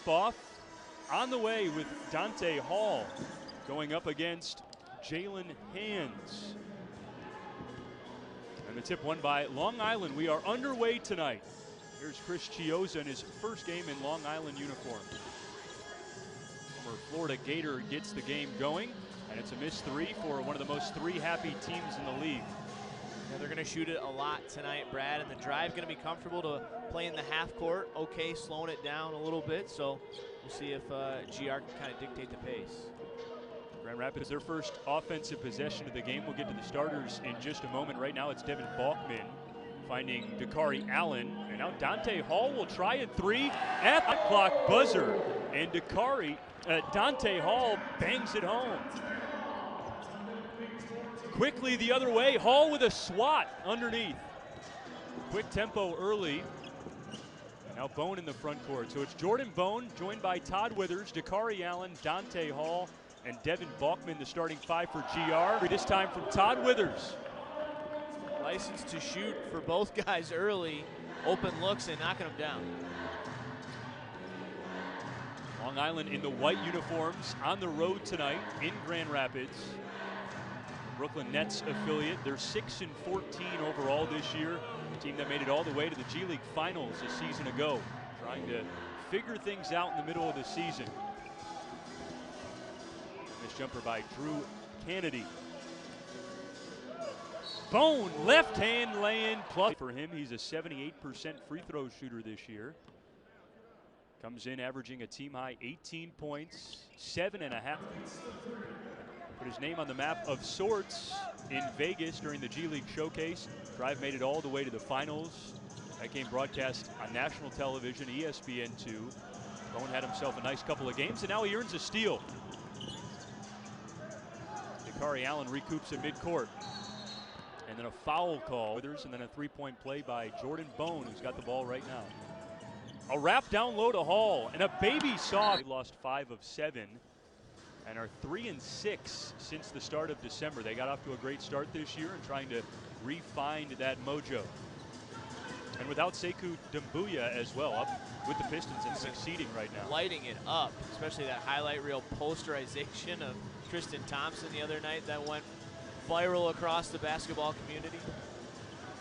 Off on the way with Dante Hall going up against Jalen Hands. And the tip won by Long Island. We are underway tonight. Here's Chris Chioza in his first game in Long Island uniform. Former Florida Gator gets the game going, and it's a missed three for one of the most three-happy teams in the league. Yeah, they're going to shoot it a lot tonight, Brad, and the drive going to be comfortable to play in the half court. Okay, slowing it down a little bit, so we'll see if GR can kind of dictate the pace. Grand Rapids, their first offensive possession of the game. We'll get to the starters in just a moment. Right now, it's Devin Balkman finding Dakari Allen, and now Dante Hall will try a three at the clock buzzer, and Dante Hall bangs it home. Quickly the other way, Hall with a swat underneath. Quick tempo early. And now Bone in the front court. So it's Jordan Bone joined by Todd Withers, Dakari Allen, Dante Hall, and Devin Balkman, the starting five for GR. This time from Todd Withers. License to shoot for both guys early. Open looks and knocking them down. Long Island in the white uniforms on the road tonight in Grand Rapids. Brooklyn Nets affiliate. They're 6-14 overall this year. A team that made it all the way to the G League Finals a season ago. Trying to figure things out in the middle of the season. This jumper by Drew Kennedy. Bone, left hand lay-in plus. For him, he's a 78% free throw shooter this year. Comes in averaging a team high 18 points, 7.5. Put his name on the map of sorts in Vegas during the G League Showcase. Drive made it all the way to the finals. That game broadcast on national television, ESPN2. Bone had himself a nice couple of games, and now he earns a steal. Dakari Allen recoups at midcourt. And then a foul call, Withers, and then a three-point play by Jordan Bone, who's got the ball right now. A wrap down low to Hall, and a baby soft. They lost 5 of 7. And are 3-6 since the start of December. They got off to a great start this year and trying to refine that mojo. And without Sekou Doumbouya as well, up with the Pistons and succeeding right now. Lighting it up, especially that highlight reel posterization of Tristan Thompson the other night that went viral across the basketball community.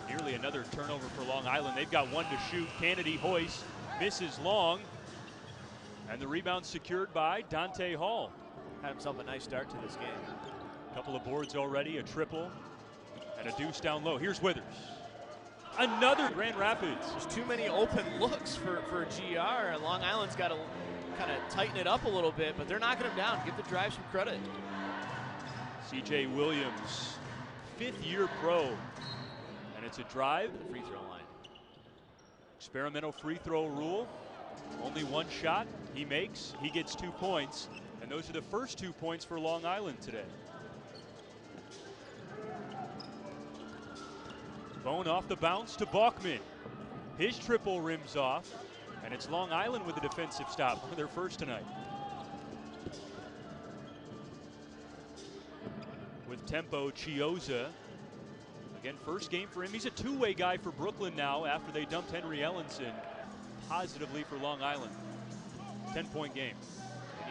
Nearly another turnover for Long Island. They've got one to shoot. Kennedy hoists, misses long. And the rebound secured by Dante Hall. Had himself a nice start to this game. A couple of boards already, a triple, and a deuce down low. Here's Withers. Another Grand Rapids. There's too many open looks for GR. Long Island's got to kind of tighten it up a little bit, but they're knocking them down. Give the drive some credit. C.J. Williams, fifth-year pro, and it's a drive. The free throw line. Experimental free throw rule. Only one shot he makes, he gets 2 points. And those are the first 2 points for Long Island today. Bone off the bounce to Balkman. His triple rims off, and it's Long Island with a defensive stop, their first tonight. With tempo, Chioza. Again, first game for him. He's a two-way guy for Brooklyn now after they dumped Henry Ellenson positively for Long Island. 10-point game.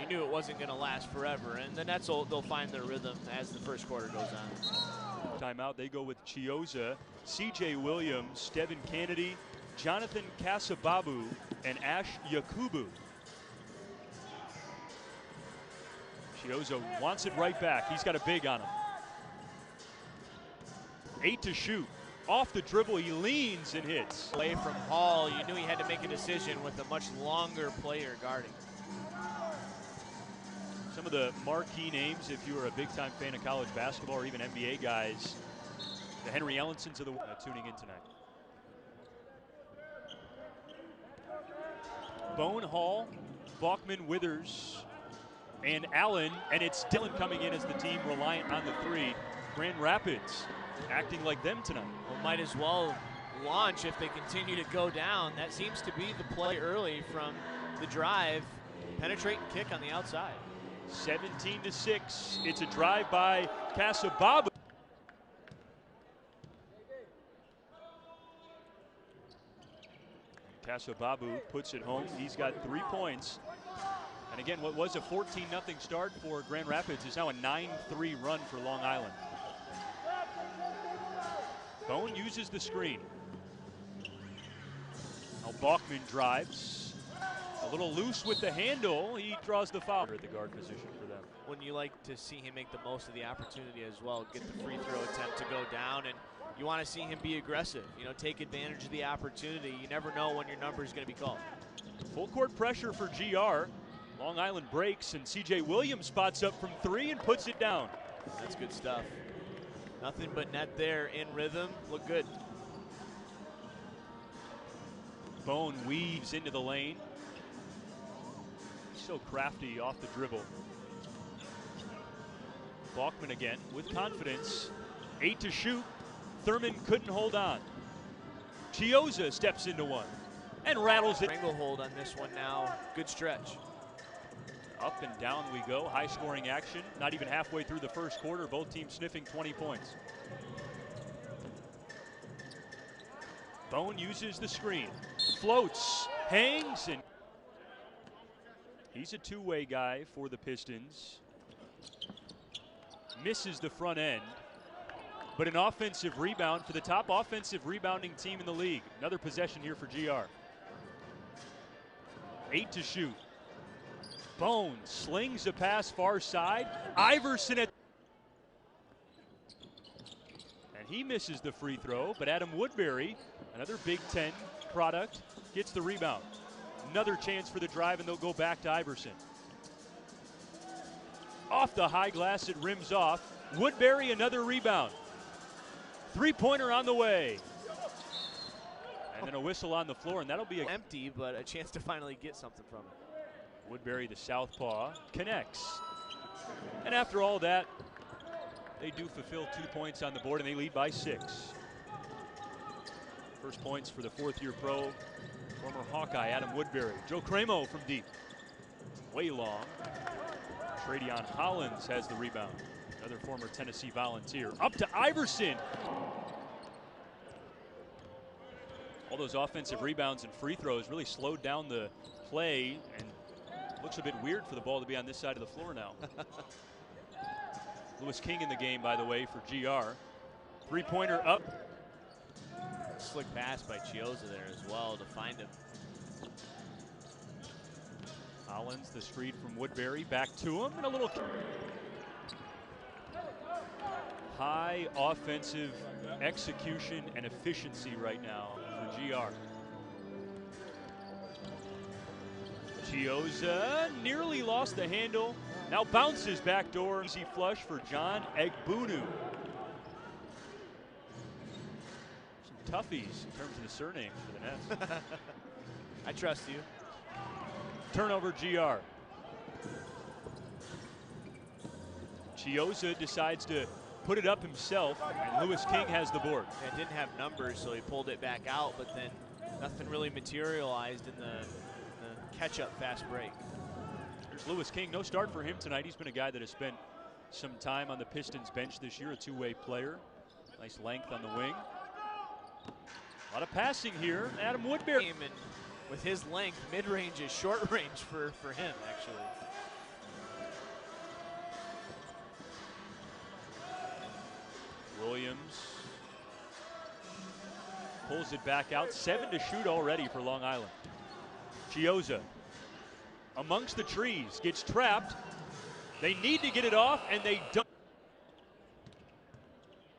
You knew it wasn't going to last forever, and the Nets they'll find their rhythm as the first quarter goes on. Timeout, they go with Chioza, C.J. Williams, Devin Kennedy, Jonathan Kasababu, and Ash Yakubu. Chioza wants it right back. He's got a big on him. 8 to shoot. Off the dribble, he leans and hits. Away from Hall, you knew he had to make a decision with a much longer player guarding. Some of the marquee names, if you are a big-time fan of college basketball or even NBA guys, the Henry Ellensons of the tuning in tonight. Bone, Hall, Balkman, Withers, and Allen, and it's Dylan coming in as the team reliant on the three. Grand Rapids acting like them tonight. Well, might as well launch if they continue to go down. That seems to be the play early from the drive. Penetrate and kick on the outside. 17 to 6. It's a drive by Kasababu. Kasababu puts it home. He's got 3 points. And again, what was a 14-0 start for Grand Rapids is now a 9-3 run for Long Island. Bone uses the screen. Now Bachman drives. A little loose with the handle. He draws the foul at the guard position for them. When you like to see him make the most of the opportunity as well, get the free throw attempt to go down, and you want to see him be aggressive. You know, take advantage of the opportunity. You never know when your number is going to be called. Full court pressure for GR. Long Island breaks, and CJ Williams spots up from 3 and puts it down. That's good stuff. Nothing but net there in rhythm. Look good. Bone weaves into the lane. So crafty off the dribble. Bachman again with confidence. 8 to shoot. Thurman couldn't hold on. Chioza steps into one and rattles it. Stranglehold on this one now. Good stretch. Up and down we go. High scoring action. Not even halfway through the first quarter. Both teams sniffing 20 points. Bone uses the screen. Floats. Hangs. And he's a two-way guy for the Pistons. Misses the front end. But an offensive rebound for the top offensive rebounding team in the league. Another possession here for GR. 8 to shoot. Bone slings a pass far side. Iverson at. And he misses the free throw, but Adam Woodbury, another Big Ten product, gets the rebound. Another chance for the drive, and they'll go back to Iverson. Off the high glass, it rims off. Woodbury, another rebound. Three-pointer on the way. And then a whistle on the floor, and that'll be empty, but a chance to finally get something from it. Woodbury, the southpaw, connects. And after all that, they do fulfill 2 points on the board, and they lead by 6. First points for the fourth-year pro, former Hawkeye Adam Woodbury. Joe Cramo from deep. Way long. Tradeon Hollins has the rebound. Another former Tennessee Volunteer. Up to Iverson. All those offensive rebounds and free throws really slowed down the play, and looks a bit weird for the ball to be on this side of the floor now. Lewis King in the game, by the way, for GR. Three-pointer up. Slick pass by Chioza there as well to find him. Hollins, the screen from Woodbury, back to him, and a little high offensive execution and efficiency right now for GR. Chioza nearly lost the handle. Now bounces back door. Easy flush for John Egbunu. Some toughies in terms of the surnames for the Nets. I trust you. Turnover GR. Chioza decides to put it up himself, and Lewis King has the board. Yeah, didn't have numbers, so he pulled it back out, but then nothing really materialized in the catch-up fast break. There's Lewis King. No start for him tonight. He's been a guy that has spent some time on the Pistons bench this year, a two-way player. Nice length on the wing. A lot of passing here. Adam Woodbury. And with his length, mid-range is short range for him, actually. Williams pulls it back out. 7 to shoot already for Long Island. Chioza amongst the trees, gets trapped. They need to get it off, and they don't.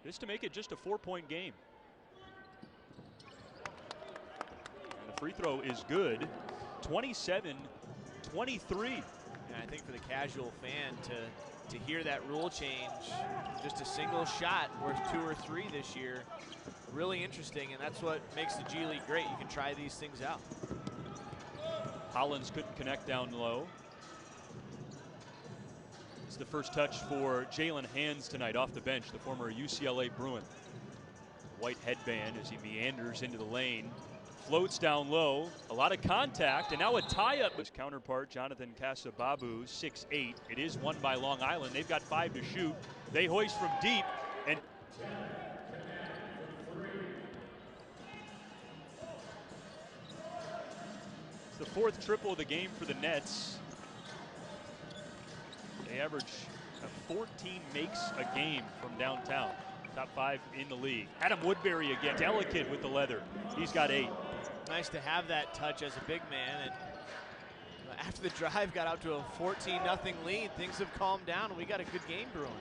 This to make it just a 4-point game. And the free throw is good. 27-23. And I think for the casual fan to hear that rule change, just a single shot worth 2 or 3 this year, really interesting, and that's what makes the G League great. You can try these things out. Hollins couldn't connect down low. It's the first touch for Jalen Hands tonight off the bench, the former UCLA Bruin. White headband as he meanders into the lane. Floats down low, a lot of contact, and now a tie-up. His counterpart, Jonathan Casababu, 6'8". It is won by Long Island. They've got 5 to shoot. They hoist from deep, and it's the 4th triple of the game for the Nets. They average 14 makes a game from downtown. Top 5 in the league. Adam Woodbury again, delicate with the leather. He's got 8. Nice to have that touch as a big man. And after the drive got out to a 14-0 lead, things have calmed down, and we got a good game brewing.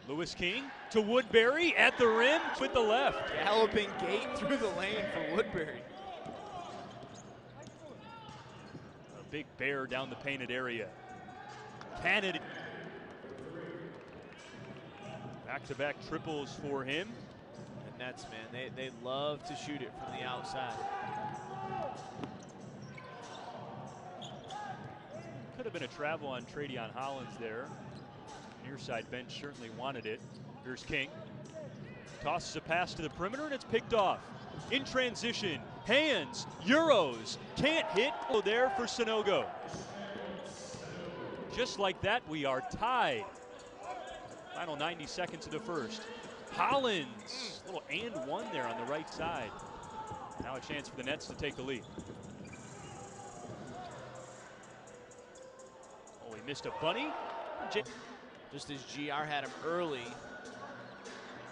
Lewis King to Woodbury at the rim with the left. Galloping gate through the lane for Woodbury. A big bear down the painted area. Canada. Back-to-back triples for him. The Nets, man, they love to shoot it from the outside. Could have been a travel on Tradeon Hollins there. Near side bench certainly wanted it. Here's King. Tosses a pass to the perimeter and it's picked off. In transition, hands, Euros, can't hit. Oh, there for Sonogo. Just like that, we are tied. Final 90 seconds of the first. Hollins, little and one there on the right side. Now a chance for the Nets to take the lead. Oh, he missed a bunny. Just as GR had him early.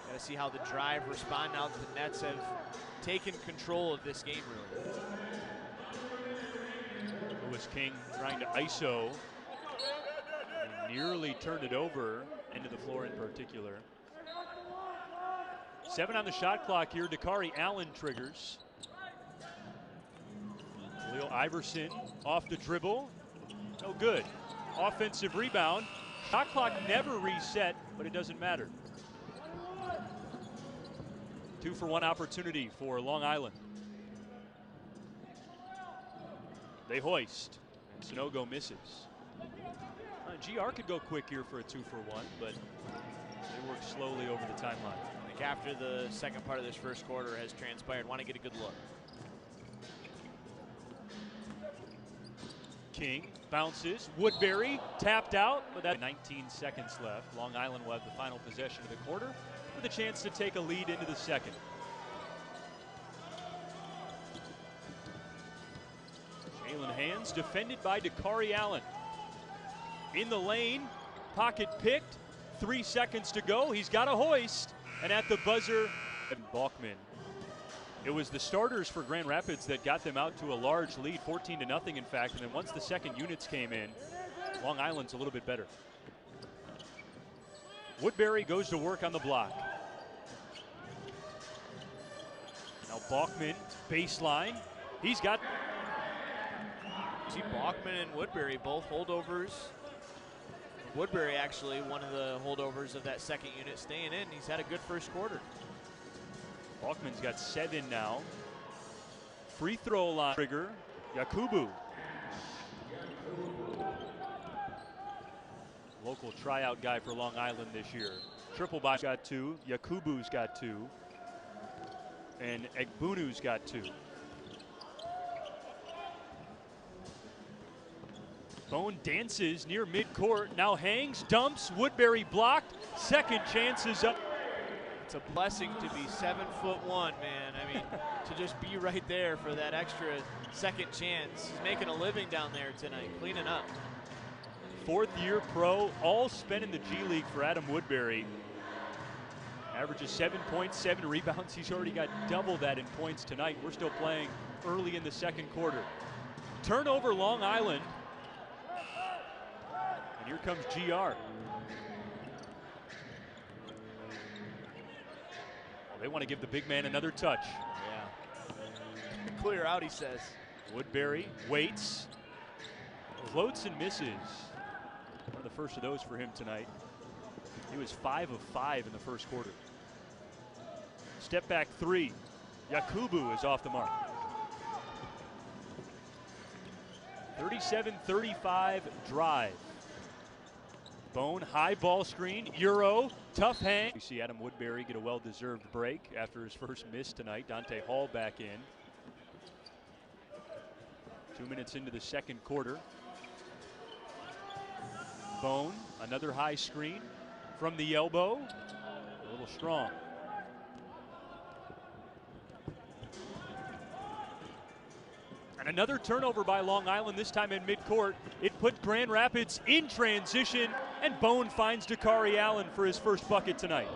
Got to see how the drive respond now that the Nets have taken control of this game, really. Lewis King trying to ISO. And nearly turned it over, into the floor in particular. 7 on the shot clock here. Dakari Allen triggers. Leo Iverson off the dribble. No good. Offensive rebound. Shot clock never reset, but it doesn't matter. 2-for-1 opportunity for Long Island. They hoist, and Sonogo misses. GR could go quick here for a 2-for-1, but they work slowly over the timeline. I think after the second part of this first quarter has transpired, want to get a good look. King bounces, Woodbury tapped out, but that 19 seconds left. Long Island will have the final possession of the quarter with a chance to take a lead into the second. Jalen Hands defended by Dakari Allen. In the lane, pocket picked, 3 seconds to go. He's got a hoist, and at the buzzer, Balkman. It was the starters for Grand Rapids that got them out to a large lead, 14-0 in fact, and then once the second units came in, Long Island's a little bit better. Woodbury goes to work on the block. Now Balkman, baseline. He's got... See Balkman and Woodbury, both holdovers. Woodbury actually one of the holdovers of that second unit staying in. He's had a good first quarter. Balkman's got 7 now. Free throw line trigger, Yakubu. Local tryout guy for Long Island this year. Triple by got 2, Yakubu's got 2, and Egbunu's got 2. Bone dances near midcourt, now hangs, dumps, Woodbury blocked, second chance is up. It's a blessing to be 7'1", man. I mean, to just be right there for that extra second chance. He's making a living down there tonight, cleaning up. 4th-year pro, all spent in the G League for Adam Woodbury. Averages 7 points, 7 rebounds. He's already got double that in points tonight. We're still playing early in the second quarter. Turnover, Long Island. And here comes GR. They want to give the big man another touch. Yeah. Clear out, he says. Woodbury waits, floats and misses. One of the first of those for him tonight. He was 5 of 5 in the first quarter. Step back 3. Yakubu is off the mark. 37-35 drive. Bone, high ball screen, Euro, tough hang. We see Adam Woodbury get a well-deserved break after his first miss tonight. Dante Hall back in. 2 minutes into the second quarter. Bone, another high screen from the elbow. A little strong. And another turnover by Long Island, this time in midcourt. It put Grand Rapids in transition, and Bone finds Dakari Allen for his first bucket tonight.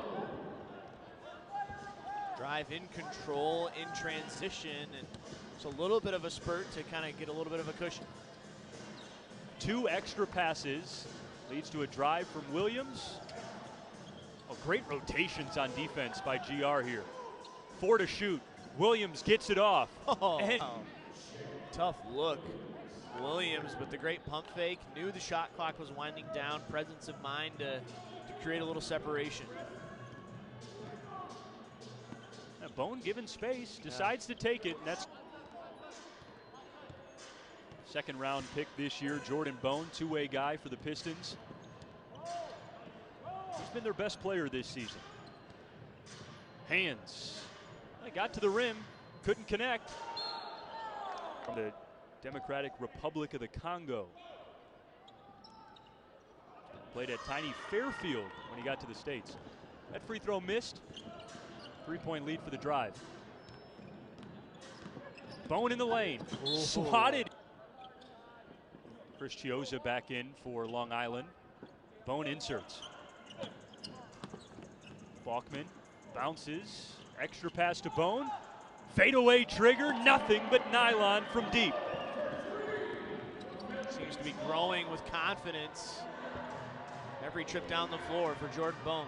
Drive in control, in transition, and it's a little bit of a spurt to kind of get a little bit of a cushion. 2 extra passes leads to a drive from Williams. Oh, great rotations on defense by GR here. 4 to shoot. Williams gets it off. Oh, tough look. Williams with the great pump fake, knew the shot clock was winding down, presence of mind to create a little separation. Now Bone given space, decides to take it, and that's second round pick this year, Jordan Bone, two-way guy for the Pistons. He's been their best player this season. Hands. They got to the rim, couldn't connect. From the Democratic Republic of the Congo. Played at tiny Fairfield when he got to the States. That free throw missed. 3-point lead for the Drive. Bone in the lane. Ooh. Swatted. Chris Chiozza back in for Long Island. Bone inserts. Balkman bounces. Extra pass to Bone. Fadeaway trigger, nothing but nylon from deep. Seems to be growing with confidence every trip down the floor for Jordan Bone.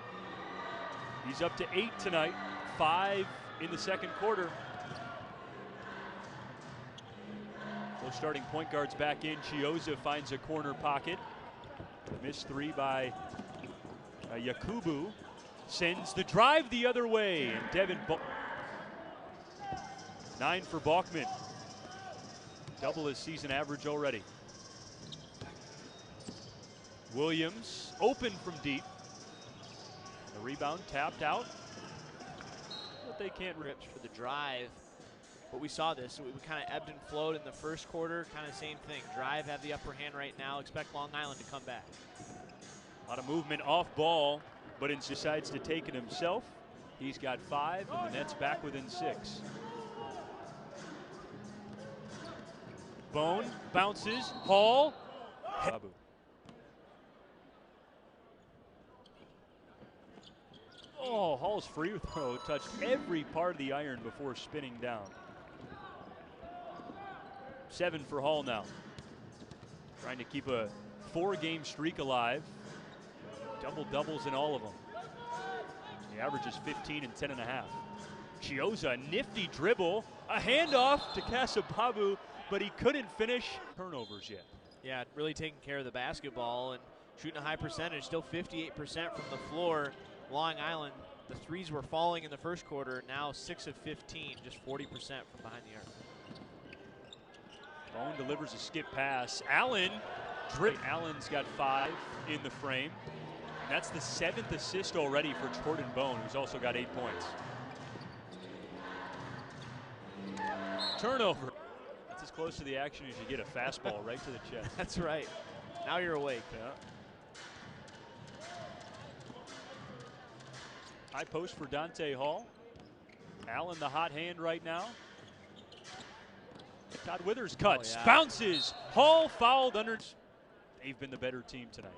He's up to 8 tonight, 5 in the second quarter. Those starting point guards back in. Chiozza finds a corner pocket. Missed 3 by Yakubu. Sends the drive the other way, and Devin 9 for Balkman. Double his season average already. Williams open from deep. The rebound tapped out, but they can't rip for the Drive. But we saw this. We kind of ebbed and flowed in the first quarter. Kind of same thing. Drive have the upper hand right now. Expect Long Island to come back. A lot of movement off ball, but it decides to take it himself. He's got 5, and the Nets back within 6. Bone bounces. Hall. Babu. Oh, Hall's free throw touched every part of the iron before spinning down. 7 for Hall now. Trying to keep a 4-game streak alive. Double doubles in all of them. The average is 15 and 10.5. Chiozza, nifty dribble. A handoff to Kasababu, but he couldn't finish. Turnovers yet. Yeah, really taking care of the basketball and shooting a high percentage. Still 58% from the floor. Long Island, the threes were falling in the first quarter. Now 6 of 15, just 40% from behind the arc. Bone delivers a skip pass. Allen, Allen's got 5 in the frame. And that's the 7th assist already for Jordan Bone, who's also got 8 points. Turnover. That's as close to the action as you get. A fastball right to the chest. That's right. Now you're awake. Yeah. High post for Dante Hall. Allen the hot hand right now. Todd Withers cuts, bounces. Hall fouled under. They've been the better team tonight.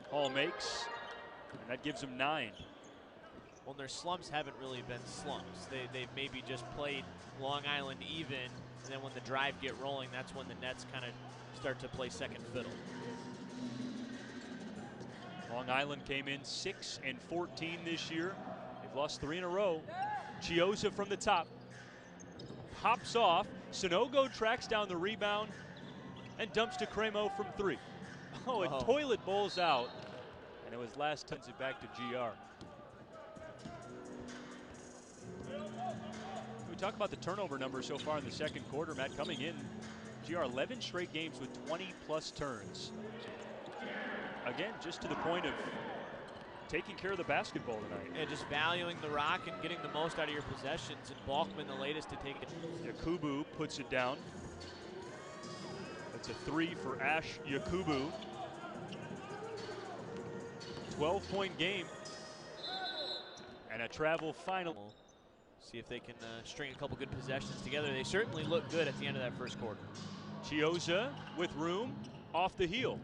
Hall makes, and that gives them 9. Well, their slumps haven't really been slumps. They've maybe just played Long Island even, and then when the Drive get rolling, that's when the Nets kind of start to play second fiddle. Long Island came in 6 and 14 this year. They've lost 3 in a row. Chiozza from the top. Hops off. Sonogo tracks down the rebound and dumps to Cremo from 3. Oh, it toilet bowls out. And it was last touch it back to GR. We talk about the turnover numbers so far in the second quarter, Matt, coming in. GR 11 straight games with 20+ turns. Again, just to the point of taking care of the basketball tonight. Yeah, just valuing the rock and getting the most out of your possessions. And Balkman, the latest to take it. Yakubu puts it down. That's a 3 for Ash Yakubu. 12-point game. And a travel final. See if they can string a couple good possessions together. They certainly look good at the end of that first quarter. Chiozza with room, off the heel.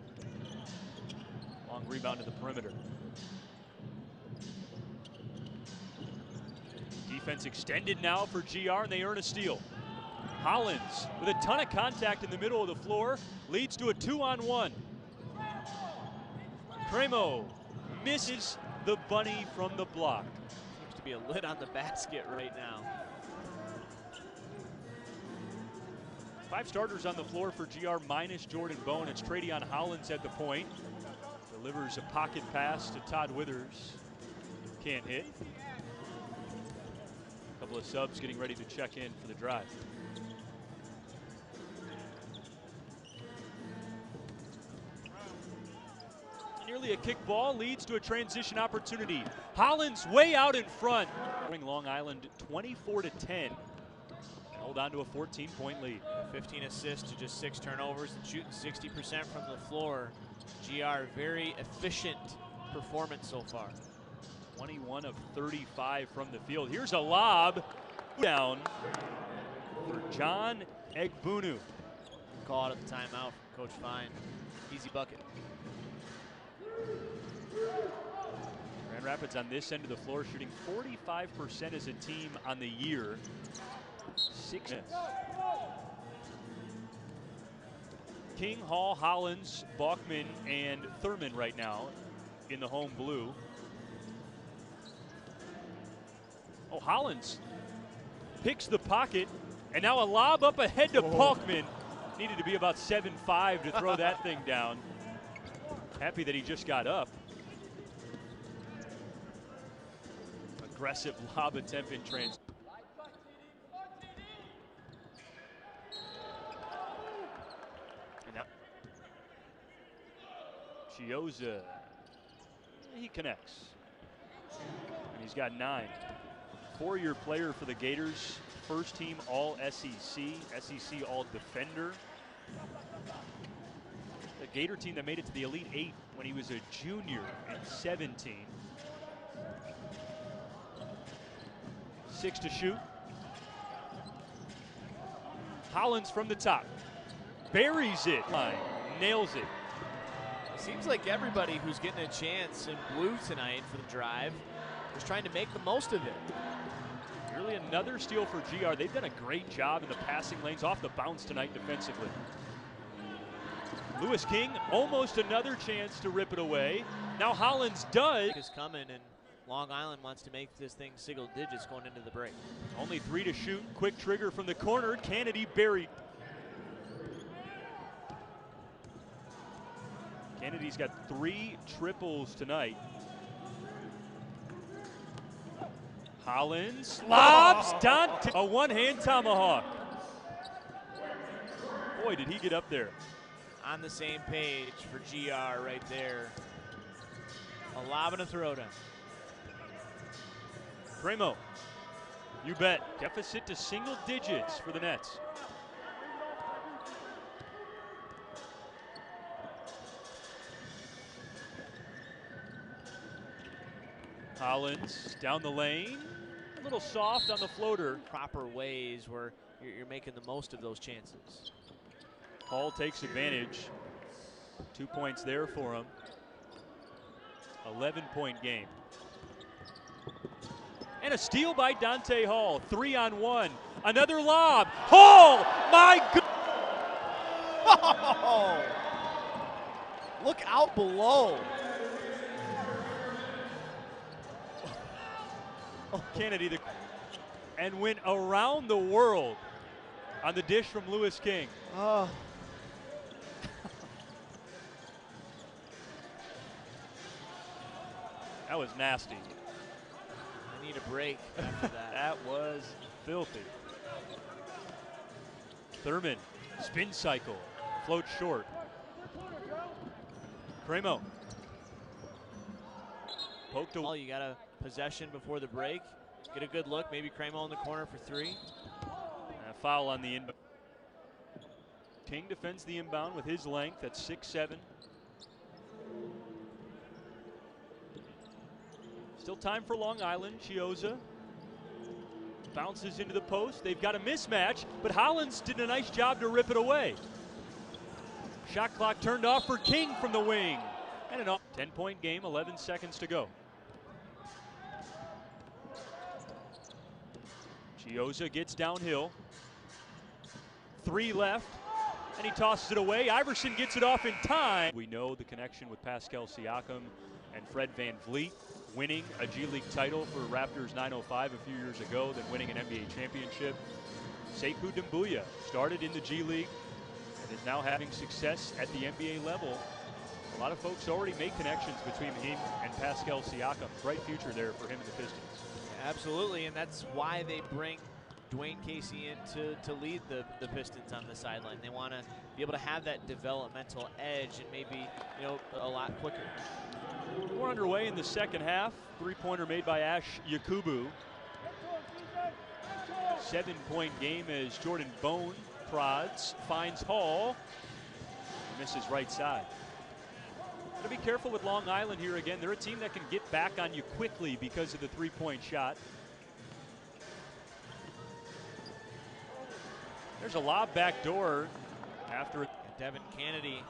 Long rebound to the perimeter. Defense extended now for GR, and they earn a steal. Hollins, with a ton of contact in the middle of the floor, leads to a 2-on-1. Cremo misses the bunny from the block. Seems to be a lid on the basket right now. 5 starters on the floor for GR minus Jordan Bone. It's Tradeon Hollins at the point. Delivers a pocket pass to Todd Withers. Can't hit. A couple of subs getting ready to check in for the drive. Nearly a kick ball leads to a transition opportunity. Hollins way out in front. Long Island 24-10. Hold on to a 14-point lead. 15 assists to just 6 turnovers and shooting 60% from the floor. GR, very efficient performance so far. 21 of 35 from the field. Here's a lob down for John Egbunu. Call out of the timeout from Coach Fine. Easy bucket. Grand Rapids on this end of the floor shooting 45% as a team on the year. 6 minutes. King, Hall, Hollins, Bachman, and Thurman right now in the home blue. Oh, Hollins picks the pocket, and now a lob up ahead to Bachman. Needed to be about 7'5" to throw that thing down. Happy that he just got up. Aggressive lob attempt in transition. And now Chiozza, he connects. And he's got 9. 4-year player for the Gators. First team all SEC, SEC all defender. The Gator team that made it to the Elite 8 when he was a junior in 17. 6 to shoot. Hollins from the top. Buries it. Nails it. Seems like everybody who's getting a chance in blue tonight for the drive is trying to make the most of it. Nearly another steal for GR. They've done a great job in the passing lanes off the bounce tonight defensively. Lewis King, almost another chance to rip it away. Now Hollins does. Is coming, and Long Island wants to make this thing single digits going into the break. Only 3 to shoot. Quick trigger from the corner. Kennedy buried. Kennedy's got 3 triples tonight. Hollins lobs Dante. A one-hand tomahawk. Boy, did he get up there. On the same page for GR right there. A lob and a throwdown. Cremo, you bet. Deficit to single digits for the Nets. Hollins down the lane. A little soft on the floater. Proper ways where you're making the most of those chances. Hall takes advantage. 2 points there for him. 11-point game. And a steal by Dante Hall. 3-on-1. Another lob. Hall! My God! Oh, look out below. Kennedy and went around the world on the dish from Lewis King. Oh. That was nasty. I need a break after that. That was filthy. Thurman, spin cycle, floats short. Cremo. Poked away. Well, you got a possession before the break. Get a good look. Maybe Cremo in the corner for 3. A foul on the inbound. King defends the inbound with his length at 6'7". Still time for Long Island. Chiozza. Bounces into the post. They've got a mismatch, but Hollins did a nice job to rip it away. Shot clock turned off for King from the wing. And an 10-point game, 11 seconds to go. Chiozza gets downhill. 3 left, and he tosses it away. Iverson gets it off in time. We know the connection with Pascal Siakam and Fred VanVleet, winning a G League title for Raptors 905 a few years ago, then winning an NBA championship. Sekou Doumbouya started in the G League and is now having success at the NBA level. A lot of folks already make connections between him and Pascal Siakam. Bright future there for him and the Pistons. Absolutely, and that's why they bring Dwayne Casey in to lead the Pistons on the sideline. They want to be able to have that developmental edge and maybe, you know, a lot quicker. We're underway in the second half. 3-pointer made by Ash Yakubu. 7-point game as Jordan Bone prods, finds Hall, misses right side. Gotta be careful with Long Island here again. They're a team that can get back on you quickly because of the 3-point shot. There's a lob back door after it. Devin Kennedy,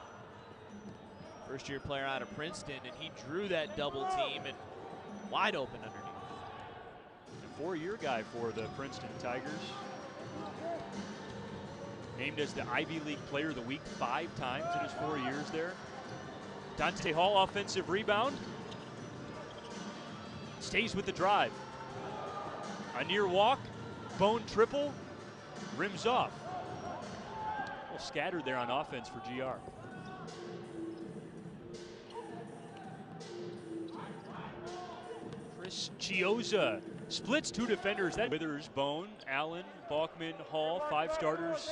first-year player out of Princeton, and he drew that double team and wide open underneath. A 4-year guy for the Princeton Tigers. Named as the Ivy League Player of the Week 5 times in his 4 years there. Dante Hall, offensive rebound. Stays with the drive. A near walk, Bone triple, rims off. A little scattered there on offense for GR. Chris Chiozza splits 2 defenders. That Withers, Bone, Allen, Balkman, Hall, 5 starters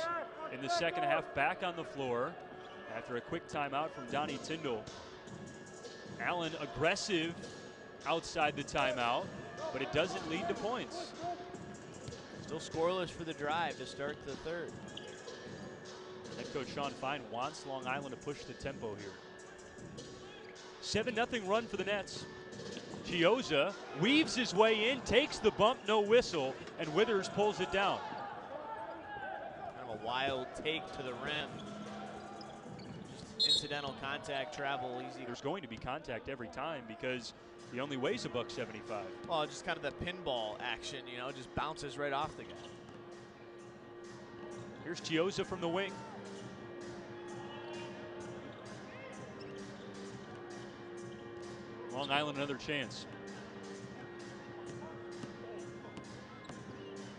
in the second half back on the floor after a quick timeout from Donnie Tyndall. Allen aggressive outside the timeout, but it doesn't lead to points. Still scoreless for the drive to start the third. Head coach Sean Fine wants Long Island to push the tempo here. 7-0 run for the Nets. Chiozza weaves his way in, takes the bump, no whistle, and Withers pulls it down. Kind of a wild take to the rim. Just incidental contact, travel, easy. There's going to be contact every time because he only weighs a $175. Well, just kind of the pinball action, you know, just bounces right off the guy. Here's Chiozza from the wing. Long Island another chance.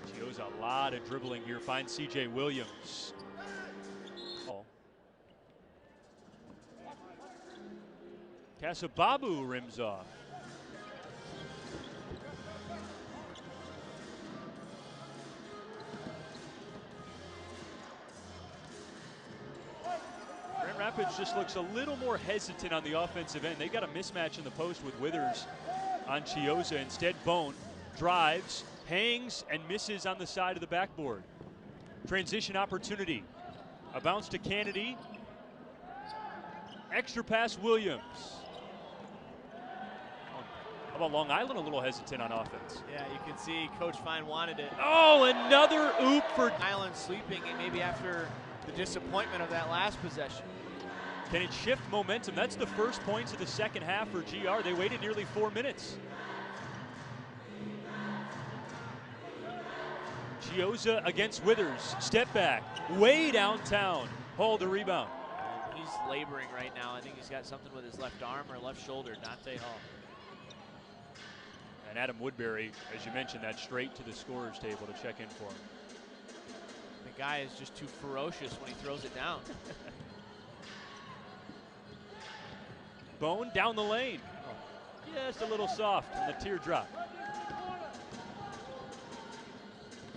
Chiozza a lot of dribbling here. Finds CJ Williams. Casababu rims off. Grand Rapids just looks a little more hesitant on the offensive end. They got a mismatch in the post with Withers on Chiozza. Instead, Bone drives, hangs, and misses on the side of the backboard. Transition opportunity. A bounce to Kennedy. Extra pass, Williams. How about Long Island a little hesitant on offense? Yeah, you can see Coach Fine wanted it. Oh, another oop for Island sleeping, and maybe after the disappointment of that last possession. Can it shift momentum? That's the first points of the second half for GR. They waited nearly 4 minutes. Chiozza against Withers. Step back. Way downtown. Hall the rebound. He's laboring right now. I think he's got something with his left arm or left shoulder. Dante Hall. And Adam Woodbury, as you mentioned, that straight to the scorer's table to check in for him. The guy is just too ferocious when he throws it down. Bone down the lane. Just a little soft on the teardrop.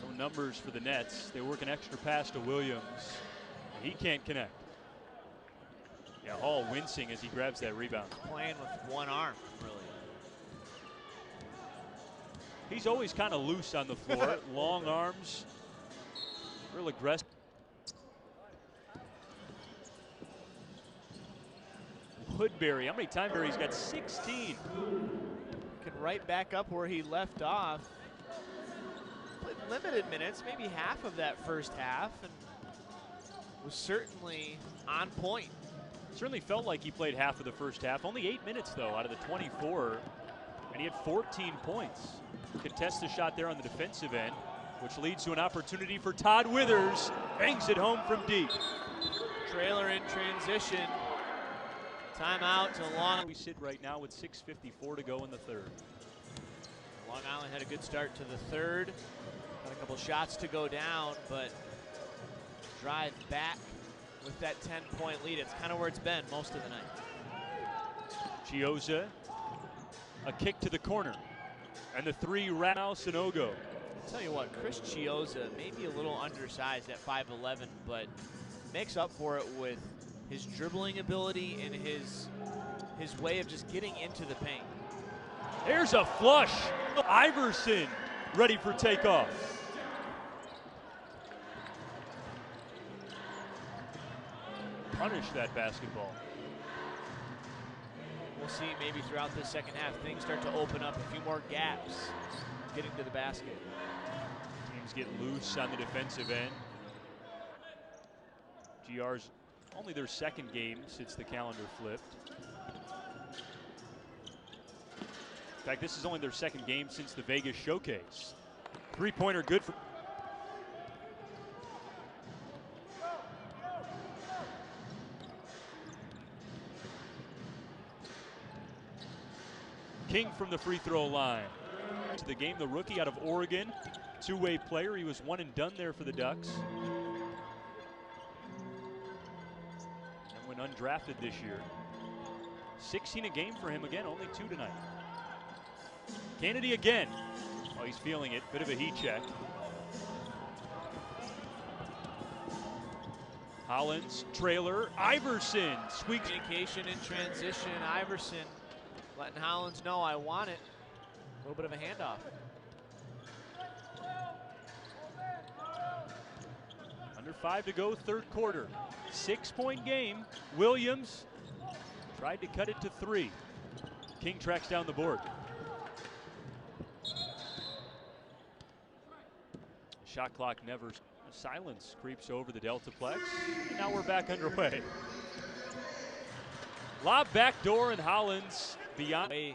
No numbers for the Nets. They work an extra pass to Williams. He can't connect. Yeah, Hall wincing as he grabs that rebound. Playing with one arm, really. He's always kind of loose on the floor. Long arms, real aggressive. Woodbury, how many times he's got 16. Can right back up where he left off. limited minutes, maybe half of that first half, and was certainly on point. Certainly felt like he played half of the first half. Only 8 minutes, though, out of the 24, and he had 14 points. Contests the shot there on the defensive end, which leads to an opportunity for Todd Withers. Bangs it home from deep. Trailer in transition. Timeout to Long. We sit right now with 6:54 to go in the third. Long Island had a good start to the third. Got a couple shots to go down, but drive back with that 10-point lead. It's kind of where it's been most of the night. Chioza, a kick to the corner, and the three now Sanogo. I'll tell you what, Chris Chioza may be a little undersized at 5'11", but makes up for it with his dribbling ability and his way of just getting into the paint. There's a flush. Iverson ready for takeoff. Punish that basketball. We'll see maybe throughout the second half things start to open up, a few more gaps getting to the basket. Teams get loose on the defensive end. GR's only their second game since the calendar flipped. In fact, this is only their second game since the Vegas showcase. Three-pointer good for King from the free throw line. To the game, the rookie out of Oregon, two-way player. He was one and done there for the Ducks. And went undrafted this year. 16 a game for him again, only 2 tonight. Kennedy again. Oh, he's feeling it. Bit of a heat check. Hollins, trailer, Iverson squeaks. Communication in transition. Iverson letting Hollins know, I want it. A little bit of a handoff. Under 5 to go, third quarter. 6-point game. Williams tried to cut it to 3. King tracks down the board. Shot clock never. Silence creeps over the Deltaplex. And now we're back underway. Lob backdoor, and Hollins beyond. The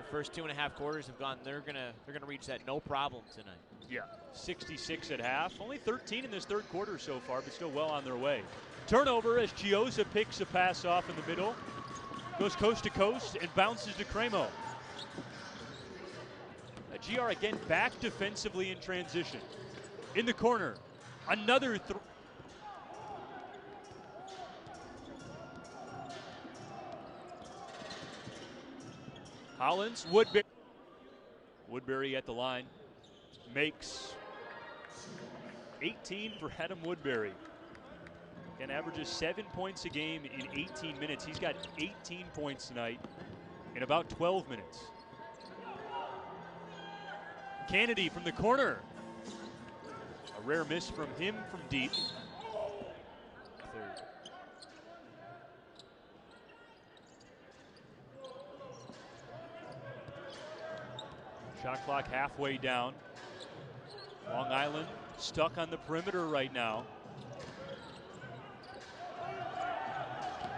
first 2.5 quarters have gone. They're gonna reach that no problem tonight. Yeah, 66 at half. Only 13 in this third quarter so far, but still well on their way. Turnover as Chioza picks a pass off in the middle. Goes coast to coast and bounces to Cremo. GR again back defensively in transition. In the corner, another Hollins, Woodbury at the line, makes 18 for Adam Woodbury. And averages 7 points a game in 18 minutes. He's got 18 points tonight in about 12 minutes. Kennedy from the corner. A rare miss from him from deep. Third. Shot clock halfway down. Long Island stuck on the perimeter right now.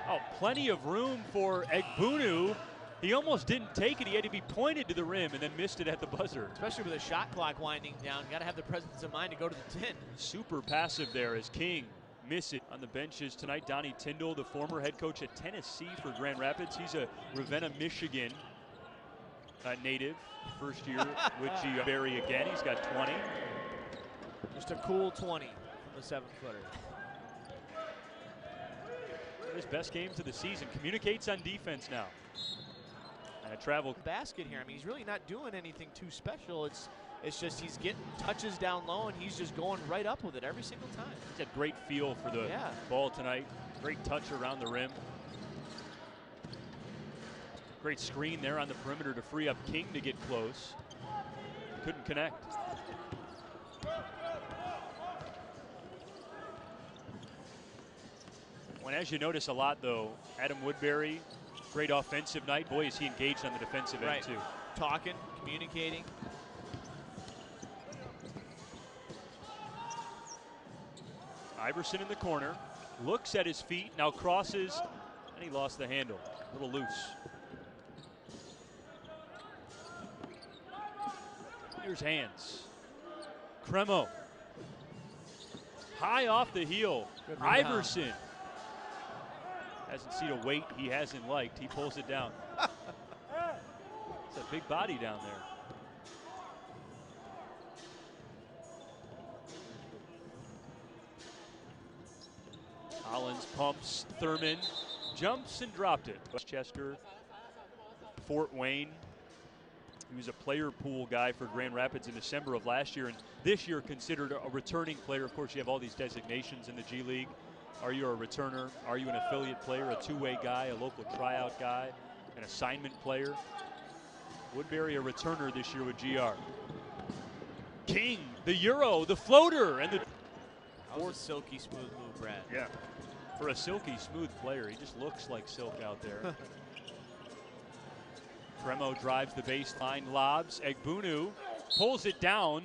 Oh, plenty of room for Egbunu. He almost didn't take it. He had to be pointed to the rim and then missed it at the buzzer. Especially with the shot clock winding down. Got to have the presence of mind to go to the 10. Super passive there as King miss it. On the benches tonight, Donnie Tyndall, the former head coach at Tennessee for Grand Rapids. He's a Ravenna, Michigan native. First year with Barry again. He's got 20. Just a cool 20 from the 7-footer. His best games of the season. Communicates on defense now. And a travel basket here. I mean, he's really not doing anything too special. It's just he's getting touches down low and he's just going right up with it every single time. He's got great feel for the ball tonight. Great touch around the rim. Great screen there on the perimeter to free up King to get close. Couldn't connect. When, as you notice a lot, though, Adam Woodbury, great offensive night. Boy, is he engaged on the defensive end, too. Talking, communicating. Iverson in the corner, looks at his feet, now crosses, and he lost the handle. A little loose. Here's Hands. Cremo. High off the heel. Iverson. Hasn't seen a weight he hasn't liked. He pulls it down. It's a big body down there. Collins pumps. Thurman jumps and dropped it. Westchester, Fort Wayne. He was a player pool guy for Grand Rapids in December of last year, and this year considered a returning player. Of course, you have all these designations in the G League. Are you a returner? Are you an affiliate player, a two-way guy, a local tryout guy, an assignment player? Woodbury a returner this year with GR. King, the Euro, the floater, and the... That was a silky smooth move, Brad. Yeah. For a silky smooth player, he just looks like silk out there. Cremo drives the baseline, lobs. Egbunu pulls it down.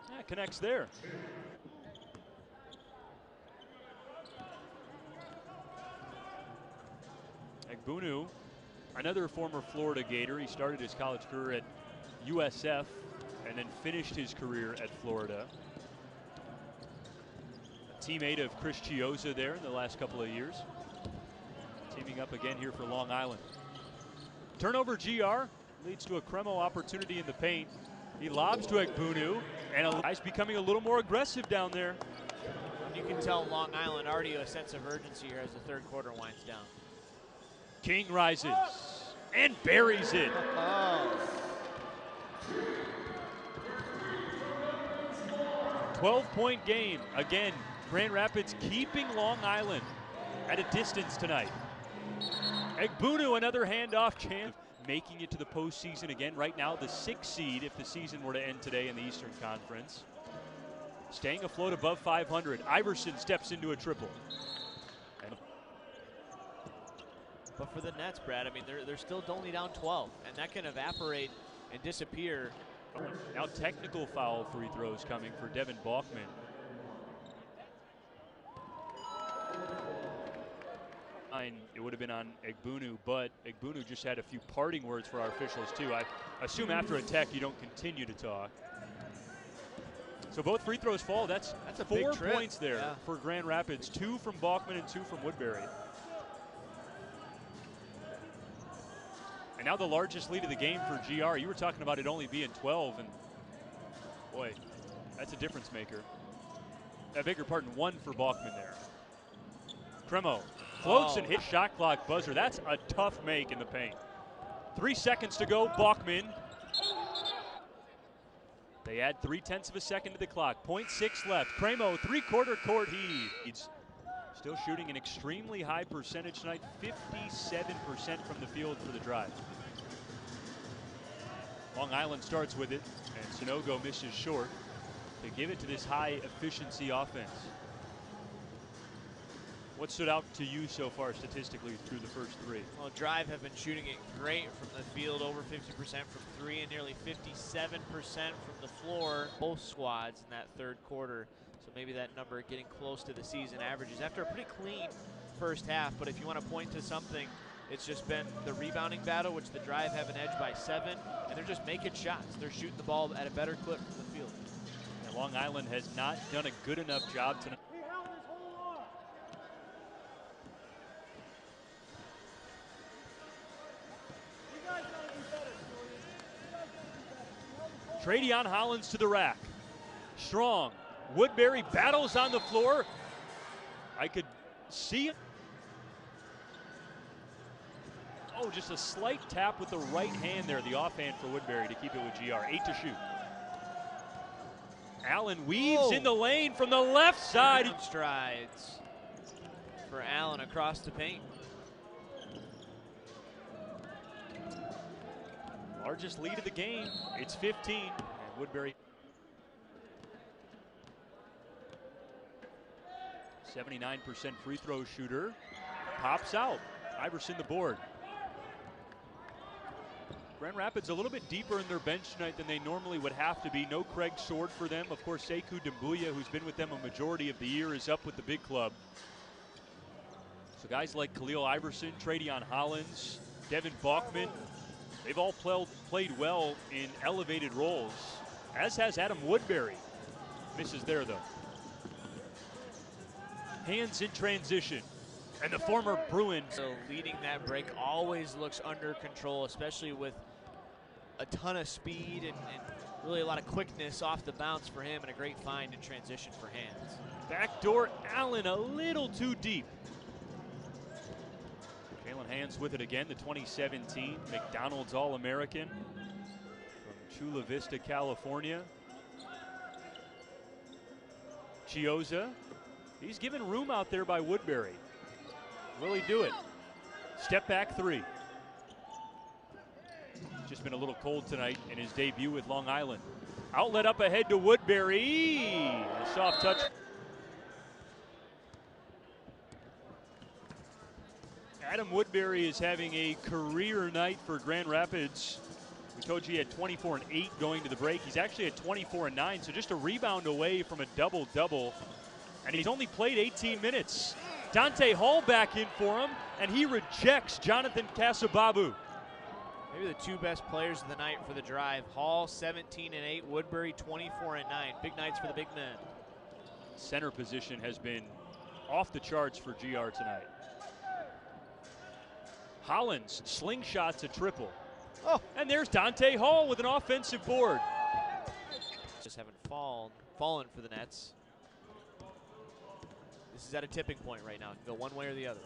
Yeah, connects there. Egbunu, another former Florida Gator. He started his college career at USF and then finished his career at Florida. Teammate of Chris Chioza there in the last couple of years. Teaming up again here for Long Island. Turnover GR leads to a Cremo opportunity in the paint. He lobs to Egbunu, and guy's becoming a little more aggressive down there. You can tell Long Island already a sense of urgency here as the third quarter winds down. King rises and buries it. 12-point game. Again, Grand Rapids keeping Long Island at a distance tonight. Egbunu, another handoff chance, making it to the postseason again. Right now, the 6th seed if the season were to end today in the Eastern Conference. Staying afloat above 500. Iverson steps into a triple. But for the Nets, Brad, I mean, they're still only down 12, and that can evaporate and disappear. Now technical foul free throws coming for Devin Balkman. It would have been on Egbunu, but Egbunu just had a few parting words for our officials too. I assume after a tech you don't continue to talk. So both free throws fall. That's a 4 big trip. points there for Grand Rapids. 2 from Balkman and 2 from Woodbury. And now the largest lead of the game for GR. You were talking about it only being 12, and boy, that's a difference maker. I beg your pardon, 1 for Balkman there. Cremo floats and hits shot clock buzzer. That's a tough make in the paint. 3 seconds to go, Balkman. They add 0.3 of a second to the clock. 0.6 left. Cremo, three-quarter court heave. Still shooting an extremely high percentage tonight, 57% from the field for the drive. Long Island starts with it, and Sanogo misses short to give it to this high efficiency offense. What stood out to you so far statistically through the first 3? Well, Drive have been shooting it great from the field, over 50% from 3 and nearly 57% from the floor. Both squads in that third quarter. So maybe that number getting close to the season averages after a pretty clean first half. But if you want to point to something, it's just been the rebounding battle, which the Drive have an edge by 7, and they're just making shots. They're shooting the ball at a better clip from the field. And Long Island has not done a good enough job tonight. Tradeon Hollins to the rack. Strong. Woodbury battles on the floor. I could see it. Oh, just a slight tap with the right hand there, the offhand for Woodbury to keep it with GR. 8 to shoot. Allen weaves in the lane from the left side. Strides for Allen across the paint. Largest lead of the game. It's 15. And Woodbury 79% free throw shooter. Pops out. Iverson the board. Grand Rapids a little bit deeper in their bench tonight than they normally would have to be. No Craig Sword for them. Of course, Sekou Doumbouya, who's been with them a majority of the year, is up with the big club. So guys like Khalil Iverson, Tradeon Hollins, Devin Bachman, they've all played well in elevated roles, as has Adam Woodbury. Misses there, though. Hands in transition. And the former Bruin. So leading that break always looks under control, especially with a ton of speed and really a lot of quickness off the bounce for him, and a great find in transition for Hands. Backdoor Allen a little too deep. Jalen Hands with it again, the 2017 McDonald's All-American from Chula Vista, California. Chioza, he's given room out there by Woodbury. Will he do it? Step back three. Just been a little cold tonight in his debut with Long Island. Outlet up ahead to Woodbury. A soft touch. Adam Woodbury is having a career night for Grand Rapids. We told you he had 24 and 8 going to the break. He's actually at 24 and 9, so just a rebound away from a double-double. And he's only played 18 minutes. Dante Hall back in for him, and he rejects Jonathan Casababu. Maybe the two best players of the night for the drive. Hall 17 and 8, Woodbury 24 and 9. Big nights for the big men. Center position has been off the charts for GR tonight. Hollins slingshots a triple. Oh, and there's Dante Hall with an offensive board. Just haven't fallen for the Nets. This is at a tipping point right now. It can go one way or the other.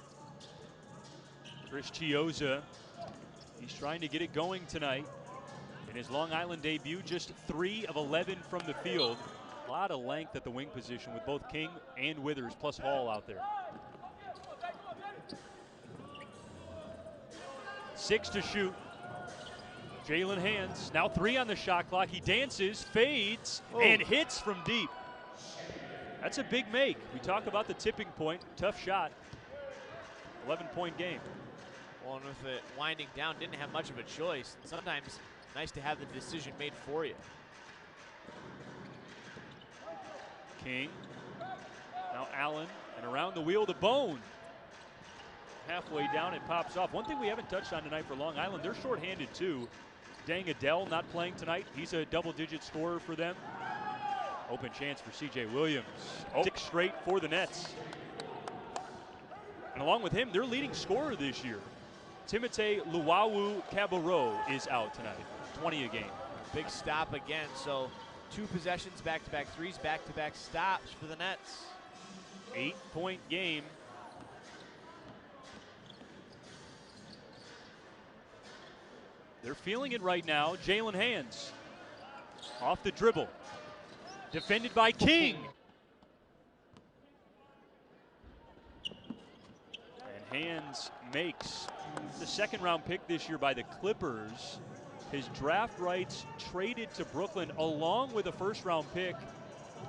Chris Chioza, he's trying to get it going tonight. In his Long Island debut, just 3 of 11 from the field. A lot of length at the wing position with both King and Withers plus Hall out there. 6 to shoot. Jalen Hands, now 3 on the shot clock. He dances, fades, and hits from deep. That's a big make. We talk about the tipping point, tough shot. 11-point game. Well, and with it winding down, didn't have much of a choice. Sometimes nice to have the decision made for you. King, now Allen, and around the wheel to Bone. Halfway down, it pops off. One thing we haven't touched on tonight for Long Island, they're shorthanded too. Dang Adele not playing tonight. He's a double-digit scorer for them. Open chance for C.J. Williams. 6 straight for the Nets. And along with him, their leading scorer this year, Timothée Luwawu Cabarro, is out tonight. 20 a game. Big stop again. So 2 possessions, back-to-back threes, back-to-back stops for the Nets. 8-point game. They're feeling it right now. Jalen Hands off the dribble. Defended by King. And Hands makes the 2nd-round pick this year by the Clippers. His draft rights traded to Brooklyn along with a 1st-round pick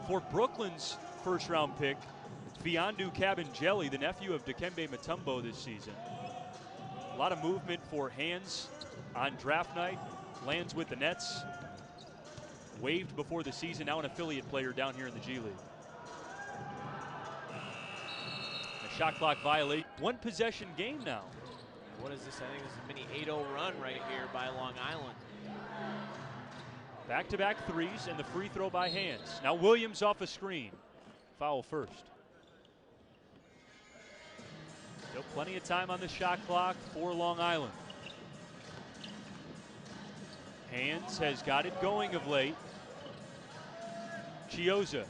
for Brooklyn's 1st-round pick, Fiondu Kabengele, the nephew of Dikembe Mutombo this season. A lot of movement for Hands on draft night. Lands with the Nets. Waived before the season, now an affiliate player down here in the G League. A shot clock violate. 1 possession game now. What is this? I think this is a mini 8-0 run right here by Long Island. Back-to-back threes and the free throw by Hands. Now Williams off a screen. Foul first. Still plenty of time on the shot clock for Long Island. Hands has got it going of late. Chioza,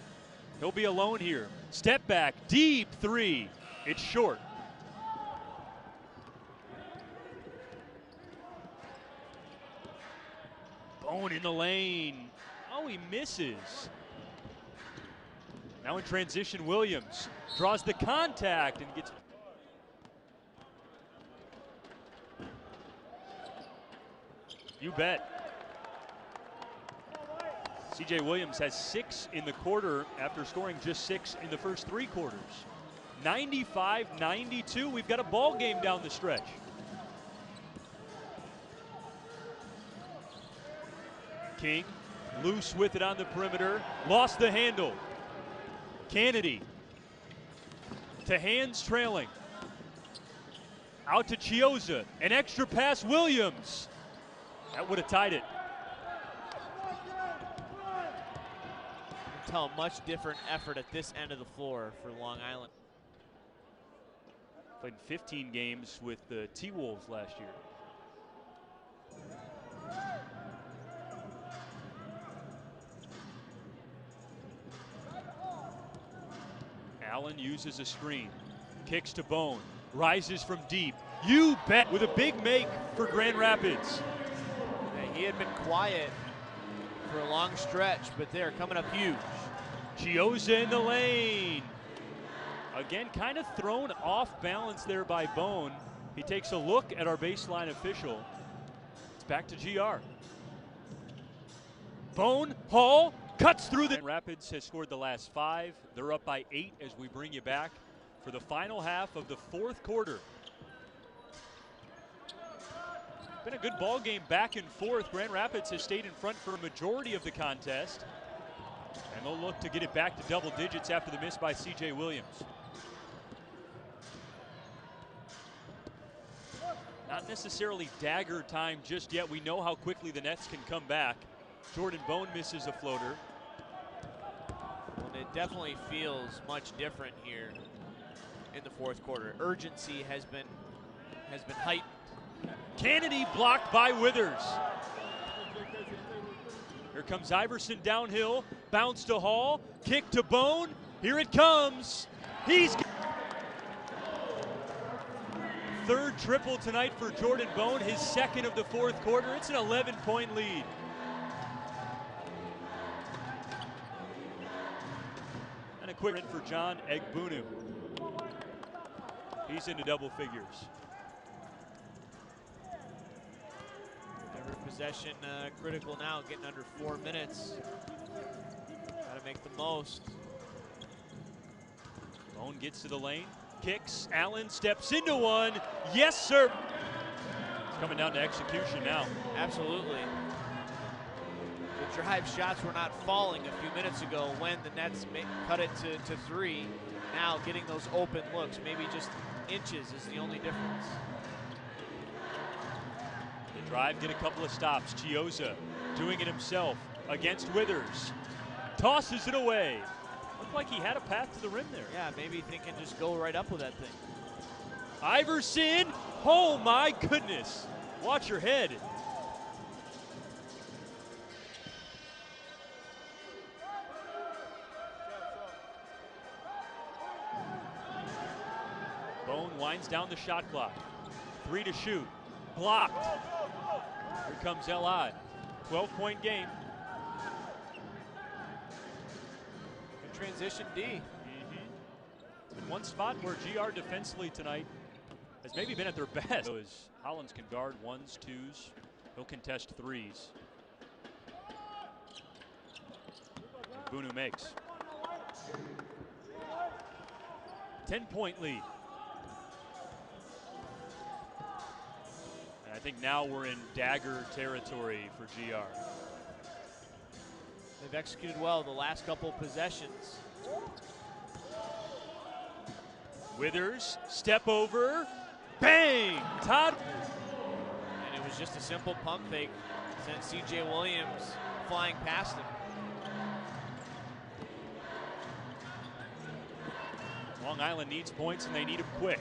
he'll be alone here. Step back, deep 3. It's short. Bone in the lane. Oh, he misses. Now in transition, Williams draws the contact and gets. You bet. C.J. Williams has 6 in the quarter after scoring just 6 in the first 3 quarters. 95-92. We've got a ball game down the stretch. King loose with it on the perimeter, lost the handle. Kennedy to hands trailing. Out to Chioza, an extra pass, Williams. That would have tied it. You can tell much different effort at this end of the floor for Long Island. Played 15 games with the T-Wolves last year. Allen uses a screen, kicks to Bone, rises from deep. You bet, with a big make for Grand Rapids. Yeah, he had been quiet for a long stretch, but they're coming up huge. Chioza in the lane. Again, kind of thrown off balance there by Bone. He takes a look at our baseline official. It's back to GR. Bone, Hall, cuts through the... Rapids has scored the last 5. They're up by 8 as we bring you back for the final half of the 4th quarter. Been a good ball game back and forth. Grand Rapids has stayed in front for a majority of the contest. And they'll look to get it back to double digits after the miss by C.J. Williams. Not necessarily dagger time just yet. We know how quickly the Nets can come back. Jordan Bone misses a floater. And it definitely feels much different here in the 4th quarter. Urgency has been heightened. Kennedy blocked by Withers. Here comes Iverson downhill, bounce to Hall, kick to Bone. Here it comes. He's 3rd triple tonight for Jordan Bone, his 2nd of the 4th quarter. It's an 11-point lead. And a quick hit for John Egbunu. He's into double figures. Every possession critical now, getting under 4 minutes. Got to make the most. Bone gets to the lane, kicks, Allen steps into one. Yes, sir. It's coming down to execution now. Absolutely. The drive shots were not falling a few minutes ago when the Nets cut it to 3. Now getting those open looks, maybe just inches is the only difference. The drive, get a couple of stops. Chioza doing it himself against Withers. Tosses it away. Looked like he had a path to the rim there. Yeah, maybe thinking just go right up with that thing. Iverson, oh my goodness. Watch your head. Bone winds down the shot clock. 3 to shoot. Blocked. Here comes L.I. 12-point game. Good transition D. It's been one spot where GR defensively tonight has maybe been at their best. So as Hollins can guard 1s, 2s. He'll contest 3s. Bunu makes. 10-point lead. And I think now we're in dagger territory for GR. They've executed well the last couple possessions. Withers, step over, bang! Todd. And it was just a simple pump fake. Sent C.J. Williams flying past him. Long Island needs points and they need them quick.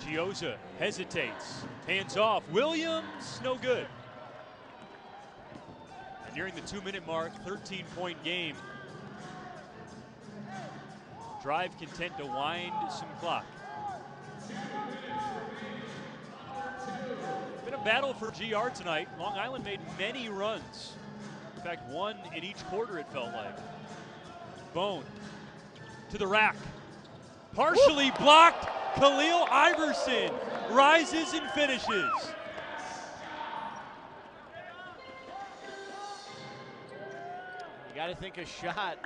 Chioza hesitates, hands off. Williams, no good. And nearing the 2-minute mark, 13-point game. Drive content to wind some clock. Been a battle for GR tonight. Long Island made many runs. In fact, one in each quarter, it felt like. Bone to the rack. Partially blocked. Khalil Iverson rises and finishes. You got to think a shot,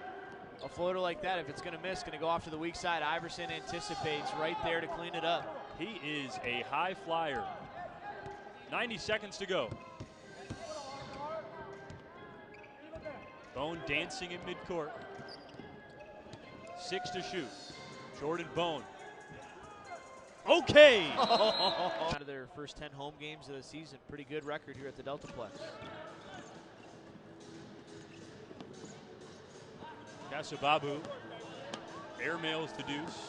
a floater like that, if it's going to miss, going to go off to the weak side. Iverson anticipates right there to clean it up. He is a high flyer. 90 seconds to go. Bone dancing in midcourt. 6 to shoot. Jordan Bone. Okay! Out of their first 10 home games of the season. Pretty good record here at the Deltaplex. Kasababu airmails the deuce.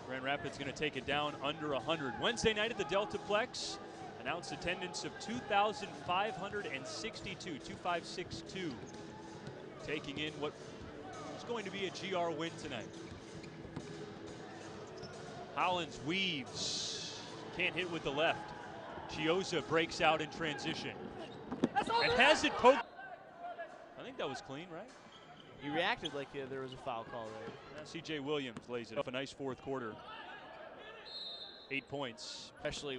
Grand Rapids going to take it down under 100. Wednesday night at the Deltaplex. Announced attendance of 2,562, 2,562. Taking in what is going to be a GR win tonight. Hollins weaves, can't hit with the left. Chioza breaks out in transition and has it poked. I think that was clean, right? He reacted like there was a foul call there. C.J. Williams lays it up. A nice fourth quarter. 8 points. Especially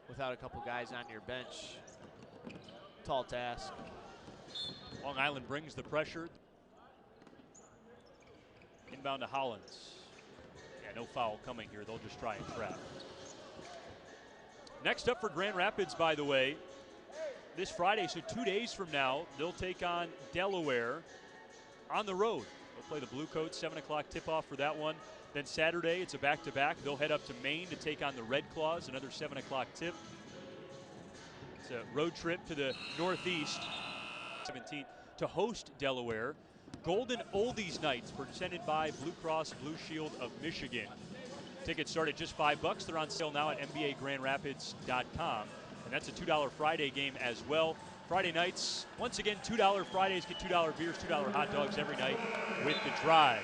without a couple guys on your bench. Tall task. Long Island brings the pressure. Inbound to Hollins. Yeah, no foul coming here. They'll just try and trap. Next up for Grand Rapids, by the way, this Friday, so 2 days from now, they'll take on Delaware on the road. They'll play the Blue Coats, 7 o'clock tip-off for that one. Then Saturday, it's a back-to-back. They'll head up to Maine to take on the Red Claws, another 7 o'clock tip. It's a road trip to the Northeast, 17th, to host Delaware. Golden Oldies Nights, presented by Blue Cross Blue Shield of Michigan. Tickets start at just $5. They're on sale now at NBAGrandRapids.com. And that's a $2 Friday game as well. Friday nights, once again, $2 Fridays, get $2 beers, $2 hot dogs every night with the drive.